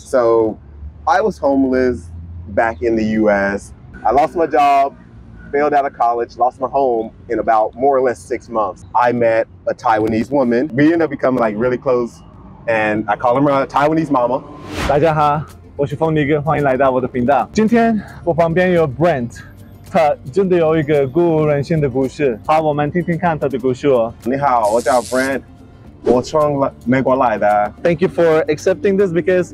So I was homeless back in the US. I lost my job, failed out of college, lost my home in about more or less 6 months. I met a Taiwanese woman. We ended up becoming like really close, and I call her Taiwanese Mama. 大家好，我是凤梨哥，欢迎来到我的频道。今天我旁边有 Brent， 他真的有一个鼓舞人心的故事。好，我们听听看他的故事哦。你好，我叫 Brent， 我从美国来的。Thank you for accepting this because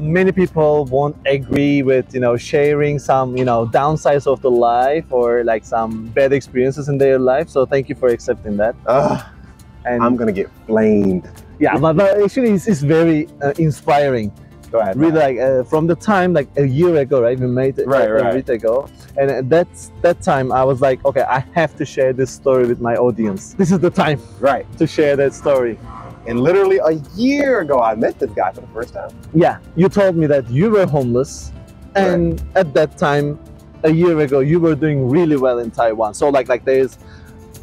many people won't agree with sharing some downsides of the life or like some bad experiences in their life. So thank you for accepting that. And I'm gonna get flamed. Yeah, but actually it's very inspiring. Go ahead. Really, like from the time like a year ago, right? We made it a week ago, and that time I was like, okay, I have to share this story with my audience. This is the time, right, to share that story. And literally a year ago, I met this guy for the first time. Yeah, you told me that you were homeless, and at that time, a year ago, you were doing really well in Taiwan. So like there's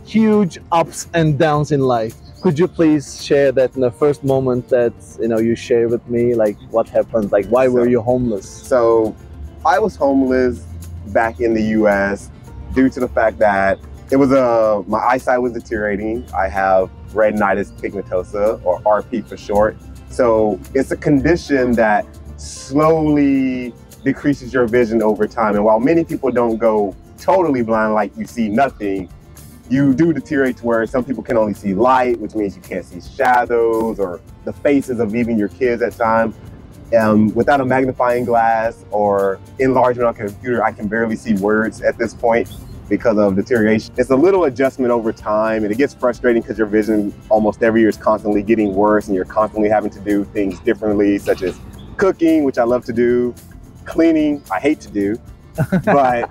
huge ups and downs in life. Could you please share that in the first moment that you share with me, like what happened, like why were you homeless? So I was homeless back in the US due to the fact that it was my eyesight was deteriorating. I have retinitis pigmentosa, or RP for short. So it's a condition that slowly decreases your vision over time. And while many people don't go totally blind, like you see nothing, you do deteriorate to where some people can only see light, which means you can't see shadows or the faces of even your kids at times. Without a magnifying glass or enlargement on a computer, I can barely see words at this point because of deterioration. It's a little adjustment over time, and it gets frustrating because your vision almost every year is constantly getting worse, and you're constantly having to do things differently, such as cooking, which I love to do, cleaning, I hate to do, but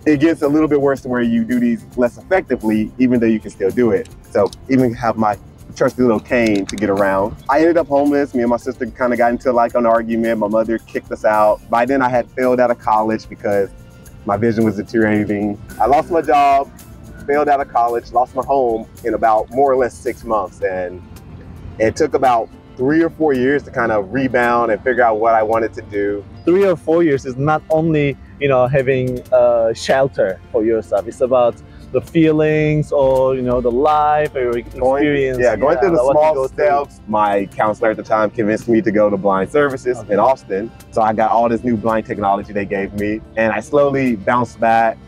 it gets a little bit worse to where you do these less effectively, even though you can still do it. So even have my trusty little cane to get around. I ended up homeless. Me and my sister kind of got into like an argument. My mother kicked us out. By then I had failed out of college because my vision was deteriorating. I lost my job, failed out of college, lost my home in about more or less 6 months. And it took about 3 or 4 years to kind of rebound and figure out what I wanted to do. 3 or 4 years is not only, having shelter for yourself. It's about the feelings or, the life or your experience. Going through the small steps. My counselor at the time convinced me to go to blind services in Austin. So I got all this new blind technology they gave me, and I slowly bounced back,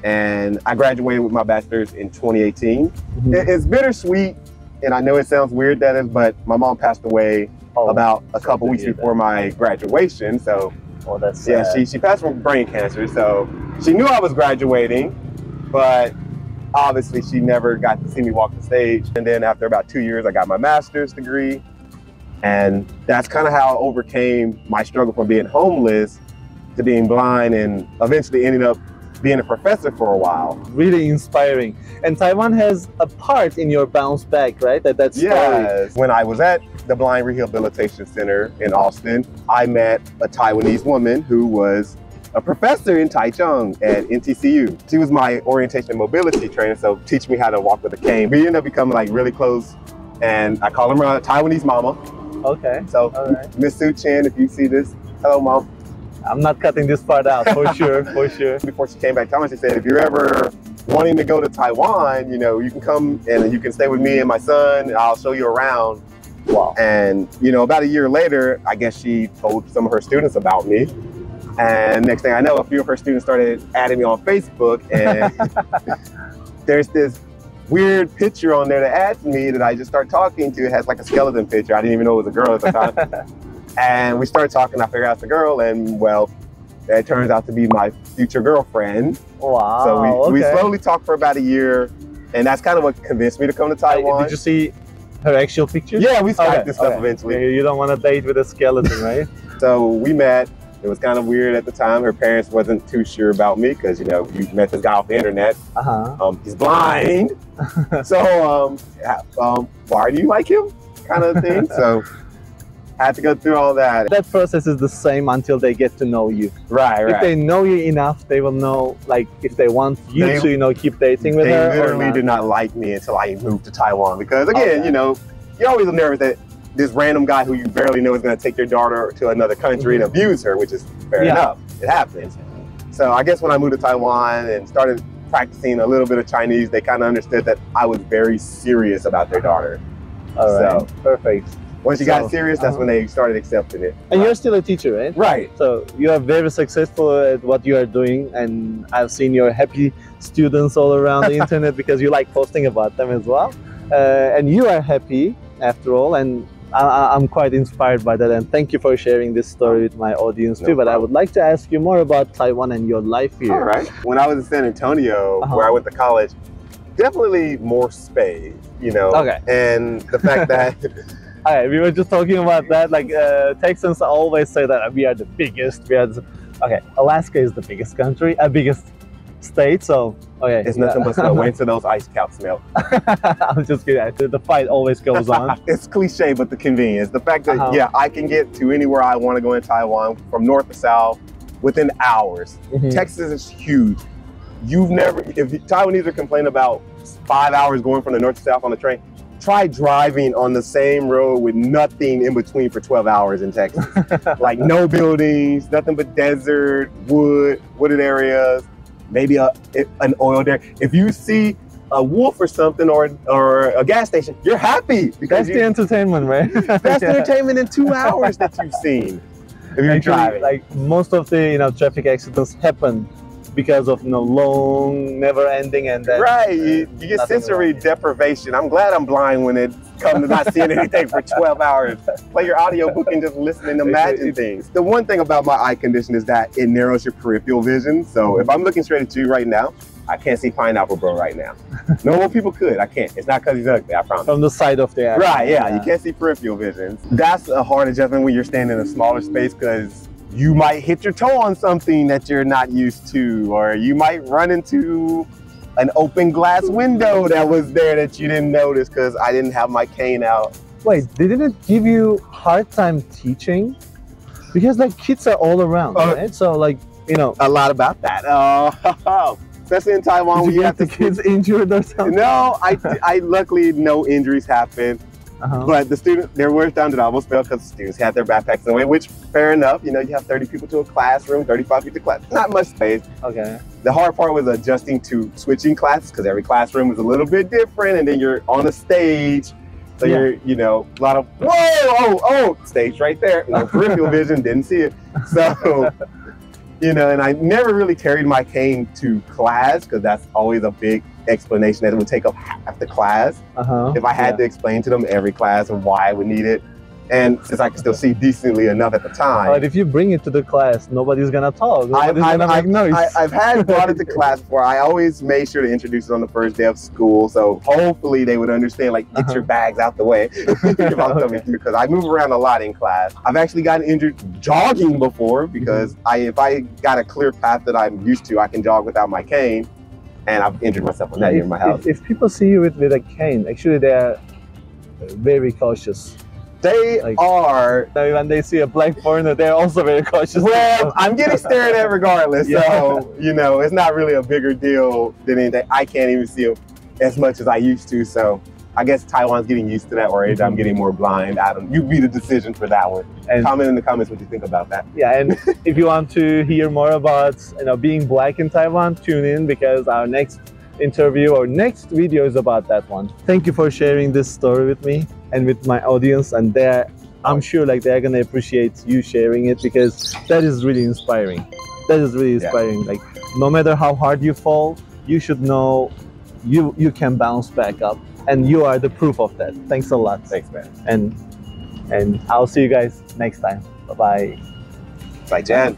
and I graduated with my bachelor's in 2018. It's bittersweet, and I know it sounds weird, but my mom passed away about a couple weeks before my graduation. So that's sad. Yeah, she passed from brain cancer. So she knew I was graduating, but obviously she never got to see me walk the stage. And then after about 2 years, I got my master's degree. And that's kind of how I overcame my struggle from being homeless to being blind, and eventually ended up being a professor for a while. Really inspiring. And Taiwan has a part in your bounce back, right? That's yes. When I was at the Blind Rehabilitation Center in Austin, I met a Taiwanese woman who was a professor in Taichung at NTCU. She was my orientation and mobility trainer, so teach me how to walk with a cane. We ended up becoming like really close, and I call her Taiwanese Mama. Okay. So Miss Sue Chen, if you see this, hello Mom. I'm not cutting this part out, for sure, for sure. Before she came back to Taiwan, she said, if you're ever wanting to go to Taiwan, you can come and you can stay with me and my son, and I'll show you around. Wow. And, about a year later, I guess she told some of her students about me. And next thing I know, a few of her students started adding me on Facebook, and there's this weird picture on there that adds me that I just start talking to. It has like a skeleton picture. I didn't even know it was a girl at the time. And we started talking, I figured out it's a girl, and well, it turns out to be my future girlfriend. Wow. So we slowly talked for about a year, and that's kind of what convinced me to come to Taiwan. Did you see her actual pictures? Yeah, we Skyped this stuff eventually. You don't want to date with a skeleton, right? So we met. It was kind of weird at the time. Her parents wasn't too sure about me because, you met this guy off the internet. He's blind. So, why do you like him? Kind of thing. So I had to go through all that. That process is the same until they get to know you. Right. If they know you enough, they will know, like, if they want you to, keep dating with her. They literally did not like me until I moved to Taiwan because, again, you're always nervous that this random guy who you barely know is going to take your daughter to another country and abuse her, which is fair enough. It happens. So I guess when I moved to Taiwan and started practicing a little bit of Chinese, they kind of understood that I was very serious about their daughter. All right, so perfect. Once you got serious, that's when they started accepting it. And you're still a teacher, right? Right. So you are very successful at what you are doing, and I've seen your happy students all around the internet because you like posting about them as well. And you are happy after all, and I'm quite inspired by that, and thank you for sharing this story with my audience too. But I would like to ask you more about Taiwan and your life here. All right. When I was in San Antonio, where I went to college, definitely more space, you know. Okay. And the fact that... All right, we were just talking about that. Like Texans always say that we are the biggest. Okay, Alaska is the biggest country, biggest state. So okay, it's nothing but snow. Wait till those ice caps melt. I'm just kidding. The fight always goes on. It's cliche, but the convenience, the fact that yeah, I can get to anywhere I want to go in Taiwan, from north to south, within hours. Texas is huge. You've never, if Taiwanese are complaining about 5 hours going from the north to south on the train, try driving on the same road with nothing in between for 12 hours in Texas. Like no buildings, nothing but desert, wooded areas, maybe an oil derrick. If you see a wolf or something, or a gas station, you're happy. Because that's the entertainment, right? That's the entertainment in 2 hours that you've seen. If you're driving. Like most of the traffic accidents happen because of long, never-ending, and then right. You get sensory deprivation. I'm glad I'm blind when it comes to not seeing anything for 12 hours. Play your audiobook and just listen and imagine things. The one thing about my eye condition is that it narrows your peripheral vision. So if I'm looking straight at you right now, I can't see Pineapple Bro right now. Normal people could. I can't. It's not because he's ugly, I promise. From the side of the eye. Right, yeah. You can't see peripheral vision. That's a hard adjustment when you're standing in a smaller space, because you might hit your toe on something that you're not used to, or you might run into an open glass window that was there that you didn't notice because I didn't have my cane out. Wait, didn't it give you hard time teaching? Because like kids are all around, right? So like, a lot about that. Especially in Taiwan, Did you get the kids injured or something? No, I luckily no injuries happened. But the students, there were times that I almost fell because the students had their backpacks away, which fair enough. You have 30 people to a classroom, 35 people to class, not much space. Okay. The hard part was adjusting to switching classes, because every classroom was a little bit different, and then you're on a stage. So you're, a lot of, whoa, stage right there. No peripheral vision, didn't see it. So, and I never really carried my cane to class, because that's always a big explanation that it would take up half the class if I had to explain to them every class and why I would need it. And since I could still see decently enough at the time. But if you bring it to the class, nobody's gonna talk. Nobody's gonna make noise. I've had brought it to class before. I always made sure to introduce it on the first day of school, so hopefully they would understand, like, get your bags out the way if I'm coming through, because I move around a lot in class. I've actually gotten injured jogging before, because if I got a clear path that I'm used to, I can jog without my cane. And I've injured myself on that here in my house. If people see you with a cane, actually they are very cautious. They are. When they see a black foreigner, they're also very cautious. Well, I'm getting stared at regardless. So, it's not really a bigger deal than anything. I can't even see them as much as I used to. So I guess Taiwan's getting used to that, or I'm getting more blind. You be the decision for that one. And comment in the comments what you think about that. Yeah, and if you want to hear more about being black in Taiwan, tune in, because our next interview or next video is about that one. Thank you for sharing this story with me and with my audience, and I'm sure they're gonna appreciate you sharing it, because that is really inspiring. That is really inspiring. Like, no matter how hard you fall, you should know you can bounce back up, and you are the proof of that. Thanks a lot. Thanks, man. And I'll see you guys next time. Bye-bye. Bye, Jan.